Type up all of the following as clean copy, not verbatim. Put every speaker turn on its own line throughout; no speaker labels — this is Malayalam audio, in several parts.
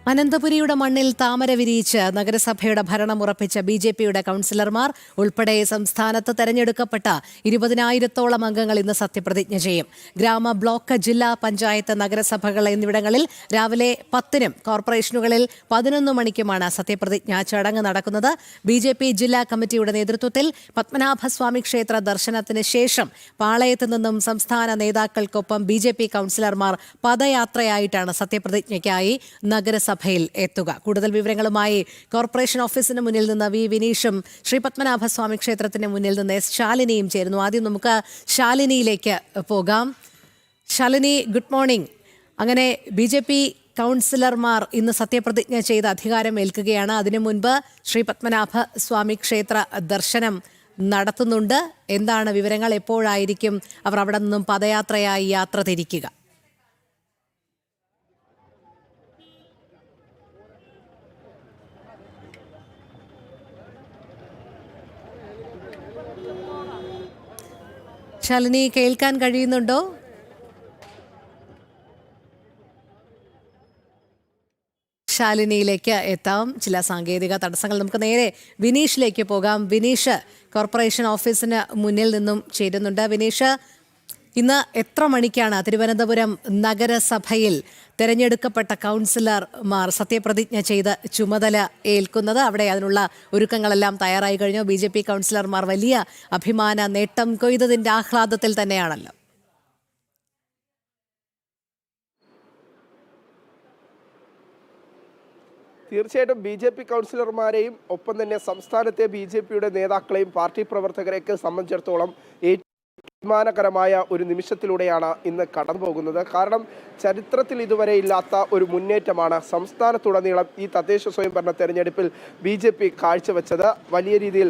അനന്തപുരിയുടെ മണ്ണിൽ താമര വിരിയിച്ച് നഗരസഭയുടെ ഭരണമുറപ്പിച്ച ബി.ജെ.പിയുടെ കൗൺസിലർമാർ ഉൾപ്പെടെ സംസ്ഥാനത്ത് തെരഞ്ഞെടുക്കപ്പെട്ട 20,000-ഓളം അംഗങ്ങൾ ഇന്ന് സത്യപ്രതിജ്ഞ ചെയ്യും. ഗ്രാമ, ബ്ലോക്ക്, ജില്ലാ പഞ്ചായത്ത്, നഗരസഭകൾ എന്നിവിടങ്ങളിൽ രാവിലെ 10-നും കോർപ്പറേഷനുകളിൽ 11 മണിക്കുമാണ് സത്യപ്രതിജ്ഞാ ചടങ്ങ് നടക്കുന്നത്. ബി.ജെ.പി ജില്ലാ കമ്മിറ്റിയുടെ നേതൃത്വത്തിൽ പത്മനാഭസ്വാമി ക്ഷേത്ര ദർശനത്തിന് ശേഷം പാളയത്ത് നിന്നും സംസ്ഥാന നേതാക്കൾക്കൊപ്പം ബി.ജെ.പി കൗൺസിലർമാർ പദയാത്രയായിട്ടാണ് സത്യപ്രതിജ്ഞയ്ക്കായി നഗരസഭയിൽ എത്തുക. കൂടുതൽ വിവരങ്ങളുമായി കോർപ്പറേഷൻ ഓഫീസിന് മുന്നിൽ നിന്ന് വി വിനീഷും ശ്രീ പത്മനാഭസ്വാമി ക്ഷേത്രത്തിന് മുന്നിൽ നിന്ന് എസ് ശാലിനിയും ചേരുന്നു. ആദ്യം നമുക്ക് ശാലിനിയിലേക്ക് പോകാം. Shalini, good morning. അങ്ങനെ ബി.ജെ.പി കൗൺസിലർമാർ ഇന്ന് സത്യപ്രതിജ്ഞ ചെയ്ത് അധികാരം ഏൽക്കുകയാണ്. അതിനു മുൻപ് ശ്രീ പത്മനാഭസ്വാമി ക്ഷേത്ര ദർശനം നടത്തുന്നുണ്ട്. എന്താണ് വിവരങ്ങൾ? എപ്പോഴായിരിക്കും അവർ അവിടെ നിന്നും പദയാത്രയായി യാത്ര തിരിക്കുക? ശാലിനി, കേൾക്കാൻ കഴിയുന്നുണ്ടോ? ശാലിനിയിലേക്ക് എത്താം. ചില സാങ്കേതിക തടസ്സങ്ങൾ. നമുക്ക് നേരെ വിനീഷിലേക്ക് പോകാം. വിനീഷ് കോർപ്പറേഷൻ ഓഫീസിന് മുന്നിൽ നിന്നും ചേരുന്നുണ്ട്. വിനീഷ്, ഇന്ന് എത്ര മണിക്കാണ് തിരുവനന്തപുരം നഗരസഭയിൽ തെരഞ്ഞെടുക്കപ്പെട്ട കൗൺസിലർമാർ സത്യപ്രതിജ്ഞ ചെയ്ത് ചുമതല ഏൽക്കുന്നത്? അവിടെ അതിനുള്ള ഒരുക്കങ്ങളെല്ലാം തയ്യാറായി കഴിഞ്ഞു. ബി.ജെ.പി കൗൺസിലർമാർ വലിയ അഭിമാന നേട്ടം കൊയ്തതിന്റെ ആഹ്ലാദത്തിൽ തന്നെയാണല്ലോ.
തീർച്ചയായിട്ടും ബി.ജെ.പി കൗൺസിലർമാരെയും ഒപ്പം തന്നെ സംസ്ഥാനത്തെ ബി.ജെ.പിയുടെ നേതാക്കളെയും പാർട്ടി പ്രവർത്തകരെയൊക്കെ സംബന്ധിച്ചിടത്തോളം അഭിമാനകരമായ ഒരു നിമിഷത്തിലൂടെയാണ് ഇന്ന് കടന്നു പോകുന്നത്. കാരണം ചരിത്രത്തിൽ ഇതുവരെ ഇല്ലാത്ത ഒരു മുന്നേറ്റമാണ് സംസ്ഥാനത്തുടനീളം ഈ തദ്ദേശ സ്വയംഭരണ തെരഞ്ഞെടുപ്പിൽ ബി.ജെ.പി കാഴ്ചവെച്ചത്. വലിയ രീതിയിൽ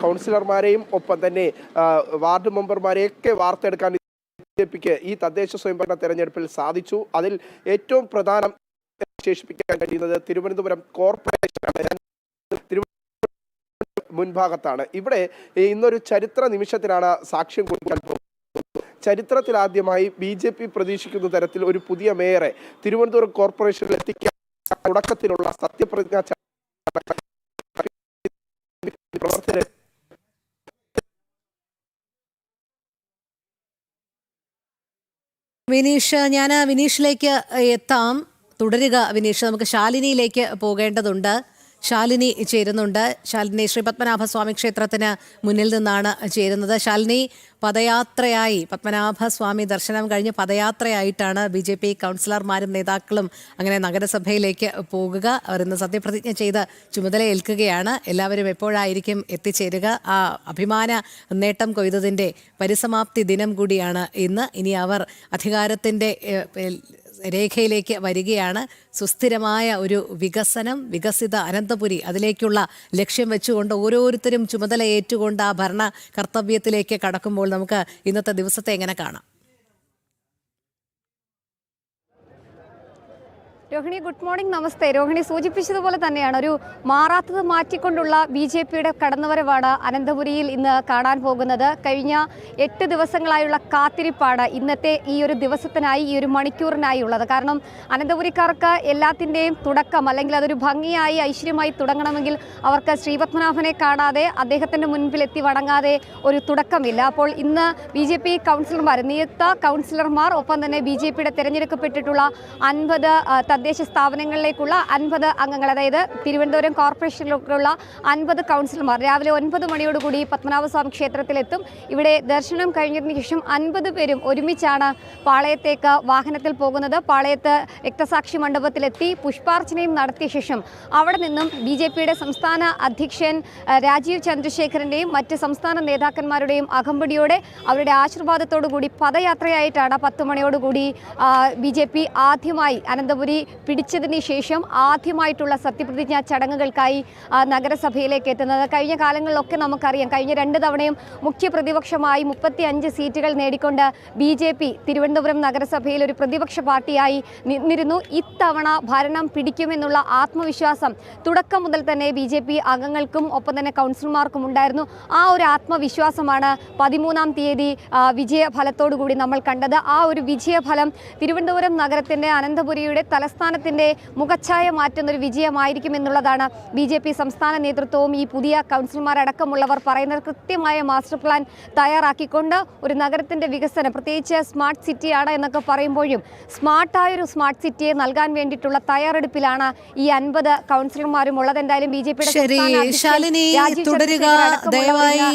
കൗൺസിലർമാരെയും ഒപ്പം തന്നെ വാർഡ് മെമ്പർമാരെയൊക്കെ വാർത്തെടുക്കാൻ ബി.ജെ.പിക്ക് ഈ തദ്ദേശ സ്വയംഭരണ തെരഞ്ഞെടുപ്പിൽ സാധിച്ചു. അതിൽ ഏറ്റവും പ്രധാനം വിശേഷിപ്പിക്കാൻ കഴിയുന്നത് തിരുവനന്തപുരം കോർപ്പറേഷനാണ്. മുൻഭാഗത്താണ്. ഇവിടെ ഇന്നൊരു ചരിത്ര നിമിഷത്തിനാണ് സാക്ഷ്യം കുറിക്കാൻ പോകുന്നത്. ചരിത്രത്തിലാദ്യമായി ബി.ജെ.പി പ്രതീക്ഷിക്കുന്ന തരത്തിൽ ഒരു പുതിയ മേയറെ തിരുവനന്തപുരം കോർപ്പറേഷനിൽ എത്തിക്കാൻ തുടക്കത്തിലുള്ള സത്യപ്രതിജ്ഞ പ്രവർത്തകർ.
വിനീഷ്, ഞാൻ വിനീഷിലേക്ക് എത്താം. തുടരുക വിനീഷ്. നമുക്ക് ശാലിനിയിലേക്ക് പോകേണ്ടതുണ്ട്. ശാലിനി ചേരുന്നുണ്ട്. ശാലിനി ശ്രീ പത്മനാഭസ്വാമി ക്ഷേത്രത്തിന് മുന്നിൽ നിന്നാണ് ചേരുന്നത്. ശാലിനി, പദയാത്രയായി പത്മനാഭസ്വാമി ദർശനം കഴിഞ്ഞ് പദയാത്രയായിട്ടാണ് ബി.ജെ.പി കൗൺസിലർമാരും നേതാക്കളും അങ്ങനെ നഗരസഭയിലേക്ക് പോകുക. അവർ ഇന്ന് സത്യപ്രതിജ്ഞ ചെയ്ത് ചുമതല ഏൽക്കുകയാണ്. എല്ലാവരും എപ്പോഴായിരിക്കും എത്തിച്ചേരുക? ആ അഭിമാന നേട്ടം കൊയ്തതിൻ്റെ പരിസമാപ്തി ദിനം കൂടിയാണ് ഇന്ന്. ഇനി അവർ അധികാരത്തിൻ്റെ രേഖയിലേക്ക് വരികയാണ്. സുസ്ഥിരമായ ഒരു വികസനം, വികസിത അനന്തപുരി, അതിലേക്കുള്ള ലക്ഷ്യം വെച്ചുകൊണ്ട് ഓരോരുത്തരും ചുമതല ഏറ്റുകൊണ്ട് ആ ഭരണ കർത്തവ്യത്തിലേക്ക് കടക്കുമ്പോൾ നമുക്ക് ഇന്നത്തെ ദിവസത്തെ എങ്ങനെ കാണാം?
Rohini, good morning. നമസ്തേ. രോഹിണി സൂചിപ്പിച്ചതുപോലെ തന്നെയാണ് ഒരു മാറാത്തത് മാറ്റിക്കൊണ്ടുള്ള ബി.ജെ.പിയുടെ കടന്നുവരവാണ് അനന്തപുരിയിൽ ഇന്ന് കാണാൻ പോകുന്നത്. കഴിഞ്ഞ 8 ദിവസങ്ങളായുള്ള കാത്തിരിപ്പാണ് ഇന്നത്തെ ഈ ഒരു ദിവസത്തിനായി, ഈ ഒരു മണിക്കൂറിനായി ഉള്ളത്. കാരണം അനന്തപുരിക്കാർക്ക് എല്ലാത്തിൻ്റെയും തുടക്കം, അല്ലെങ്കിൽ അതൊരു ഭംഗിയായി ഐശ്വര്യമായി തുടങ്ങണമെങ്കിൽ അവർക്ക് ശ്രീപത്മനാഭനെ കാണാതെ, അദ്ദേഹത്തിൻ്റെ മുൻപിലെത്തി വണങ്ങാതെ ഒരു തുടക്കമില്ല. അപ്പോൾ ഇന്ന് ബി.ജെ.പി കൗൺസിലർമാർ, നിയുക്ത കൗൺസിലർമാർ, ഒപ്പം തന്നെ ബി.ജെ.പിയുടെ തിരഞ്ഞെടുക്കപ്പെട്ടിട്ടുള്ള 50 തദ്ദേശ സ്ഥാപനങ്ങളിലേക്കുള്ള 50 അംഗങ്ങൾ, അതായത് തിരുവനന്തപുരം കോർപ്പറേഷനിലേക്കുള്ള 50 കൗൺസിലർമാർ രാവിലെ 9 മണിയോടുകൂടി പത്മനാഭസ്വാമി ക്ഷേത്രത്തിലെത്തും. ഇവിടെ ദർശനം കഴിഞ്ഞതിന് ശേഷം 50 പേരും ഒരുമിച്ചാണ് പാളയത്തേക്ക് വാഹനത്തിൽ പോകുന്നത്. പാളയത്ത് രക്തസാക്ഷി മണ്ഡപത്തിലെത്തി പുഷ്പാർച്ചനയും നടത്തിയ ശേഷം അവിടെ നിന്നും ബി.ജെ.പിയുടെ സംസ്ഥാന അധ്യക്ഷൻ രാജീവ് ചന്ദ്രശേഖരൻ്റെയും മറ്റ് സംസ്ഥാന നേതാക്കന്മാരുടെയും അകമ്പടിയോടെ അവരുടെ ആശീർവാദത്തോടു കൂടി പദയാത്രയായിട്ടാണ് 10 മണിയോടുകൂടി ബി.ജെ.പി ആദ്യമായി അനന്തപുരി പിടിച്ചതിന് ശേഷം ആദ്യമായിട്ടുള്ള സത്യപ്രതിജ്ഞാ ചടങ്ങുകൾക്കായി നഗരസഭയിലേക്ക് എത്തുന്നത്. കഴിഞ്ഞ കാലങ്ങളിലൊക്കെ നമുക്കറിയാം, കഴിഞ്ഞ 2 തവണയും മുഖ്യ പ്രതിപക്ഷമായി 35 സീറ്റുകൾ നേടിക്കൊണ്ട് ബി.ജെ.പി തിരുവനന്തപുരം നഗരസഭയിൽ ഒരു പ്രതിപക്ഷ പാർട്ടിയായി നിന്നിരുന്നു. ഇത്തവണ ഭരണം പിടിക്കുമെന്നുള്ള ആത്മവിശ്വാസം തുടക്കം മുതൽ തന്നെ ബി.ജെ.പി അംഗങ്ങൾക്കും ഒപ്പം തന്നെ കൗൺസിലർമാർക്കും ഉണ്ടായിരുന്നു. ആ ഒരു ആത്മവിശ്വാസമാണ് 13-ാം തീയതി വിജയഫലത്തോടുകൂടി നമ്മൾ കണ്ടത്. ആ ഒരു വിജയഫലം തിരുവനന്തപുരം നഗരത്തിൻ്റെ, അനന്തപുരിയുടെ തലസ്ഥാന സംസ്ഥാനത്തിന്റെ മുഖച്ഛായ മാറ്റുന്ന ഒരു വിജയമായിരിക്കും എന്നുള്ളതാണ് BJP സംസ്ഥാന നേതൃത്വവും ഈ പുതിയ കൗൺസിലർമാരടക്കമുള്ളവർ പറയുന്നത്. കൃത്യമായ മാസ്റ്റർ പ്ലാൻ തയ്യാറാക്കിക്കൊണ്ട് ഒരു നഗരത്തിന്റെ വികസനം, പ്രത്യേകിച്ച് സ്മാർട്ട് സിറ്റിയാണ് എന്നൊക്കെ പറയുമ്പോഴും സ്മാർട്ടായൊരു സ്മാർട്ട് സിറ്റിയെ നൽകാൻ വേണ്ടിയിട്ടുള്ള തയ്യാറെടുപ്പിലാണ് ഈ 50 കൗൺസിലർമാരും ഉള്ളത്. എന്തായാലും BJP
ശരി ശാലിനി, തുടരുക, ദയവായി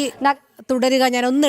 തുടരുക. ഞാൻ ഒന്ന്